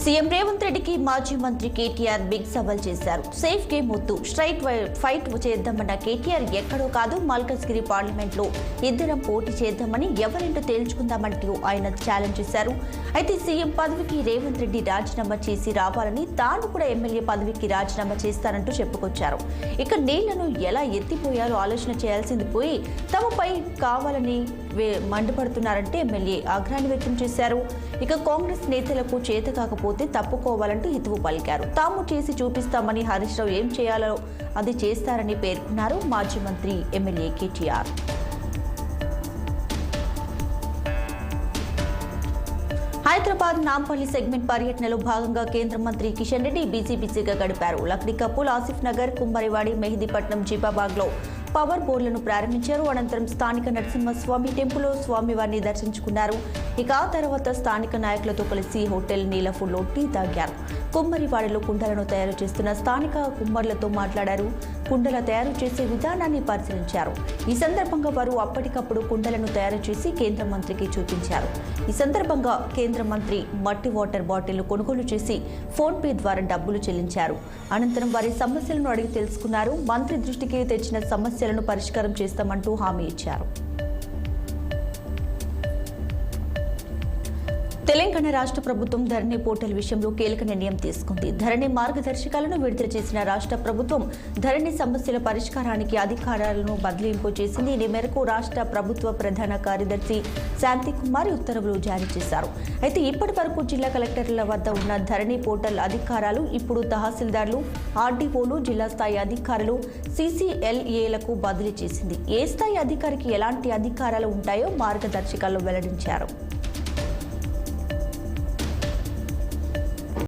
CM Revanth రెడ్డికి మాజీ మంత్రి కేటీఆర్ బిగ్ సవాల్ చేశారు. సేఫ్ గేమ్ వద్దు, స్ట్రైట్ ఫైట్ చేద్దామన్న కేటీఆర్ ఎక్కడో కాదు మల్కజ్గిరి పార్లమెంట్లో ఇద్దరం పోటీ చేద్దామని ఎవరేంటో తేల్చుకుందామంటూ ఆయన ఛాలెంజ్ చేశారు. అయితే సీఎం పదవికి రేవంత్ రెడ్డి రాజీనామా చేసి రావాలని, తాను కూడా ఎమ్మెల్యే పదవికి రాజీనామా చేస్తానంటూ చెప్పుకొచ్చారు. ఇక నీళ్లను ఎలా ఎత్తిపోయాలో ఆలోచన చేయాల్సింది పోయి తమపై కావాలని మండిపడుతున్నారంటే ఎమ్మెల్యే ఆగ్రహాన్ని వ్యక్తం చేశారు. ఇక కాంగ్రెస్ నేతలకు చేత కాకపోతే తప్పుకోవాలంటూ హితవు పలికారు. తాము చేసి చూపిస్తామని హరీష్ రావు ఏం చేయాలో అది చేస్తారని పేర్కొన్నారు మాజీ మంత్రి ఎమ్మెల్యే కేటీఆర్. హైదరాబాద్ నాంపల్లి సెగ్మెంట్ పర్యటనలో భాగంగా కేంద్ర మంత్రి కిషన్ రెడ్డి బిజీగా గడిపారు. లక్డీ కపూల్, ఆసిఫ్ నగర్, కుమ్మరివాడి, మెహదీపట్నం, జీబాబాగ్లో పవర్ బోర్డులను ప్రారంభించారు. అనంతరం స్థానిక నరసింహస్వామి టెంపుల్లో స్వామివారిని దర్శించుకున్నారు. ఇక ఆ తర్వాత స్థానిక నాయకులతో కలిసి హోటల్ నీలఫుల్లో టీ తాగారు. కుమ్మరివాడలో కుండలను తయారు చేస్తున్న స్థానిక కుమ్మర్లతో మాట్లాడారు. కుండల తయారు చేసే విధానాన్ని పరిశీలించారు. ఈ సందర్భంగా వారు అప్పటికప్పుడు కుండలను తయారు చేసి కేంద్ర మంత్రికి చూపించారు. ఈ సందర్భంగా కేంద్ర మంత్రి మట్టి వాటర్ బాటిల్ కొనుగోలు చేసి ఫోన్ పే ద్వారా డబ్బులు చెల్లించారు. అనంతరం వారి సమస్యలను అడిగి తెలుసుకున్నారు. మంత్రి దృష్టికి తెచ్చిన సమస్యలను పరిష్కారం చేస్తామంటూ హామీ ఇచ్చారు. తెలంగాణ రాష్ట్ర ప్రభుత్వం ధరణి పోర్టల్ విషయంలో కీలక నిర్ణయం తీసుకుంది. ధరణి మార్గదర్శకాలను విడుదల చేసిన రాష్ట్ర ప్రభుత్వం ధరణి సమస్యల పరిష్కారానికి అధికారాలను బదిలింపు చేసింది. ఈ మేరకు రాష్ట్ర ప్రభుత్వ ప్రధాన కార్యదర్శి శాంతికుమారి ఉత్తర్వులు జారీ చేశారు. అయితే ఇప్పటి వరకు జిల్లా కలెక్టర్ల వద్ద ఉన్న ధరణి పోర్టల్ అధికారాలు ఇప్పుడు తహసీల్దార్లు, ఆర్డీఓలు, జిల్లా స్థాయి అధికారులు, సీసీఎల్ఏలకు బదిలీ చేసింది. ఏ స్థాయి అధికారికి ఎలాంటి అధికారాలు ఉంటాయో మార్గదర్శకాల్లో వెల్లడించారు.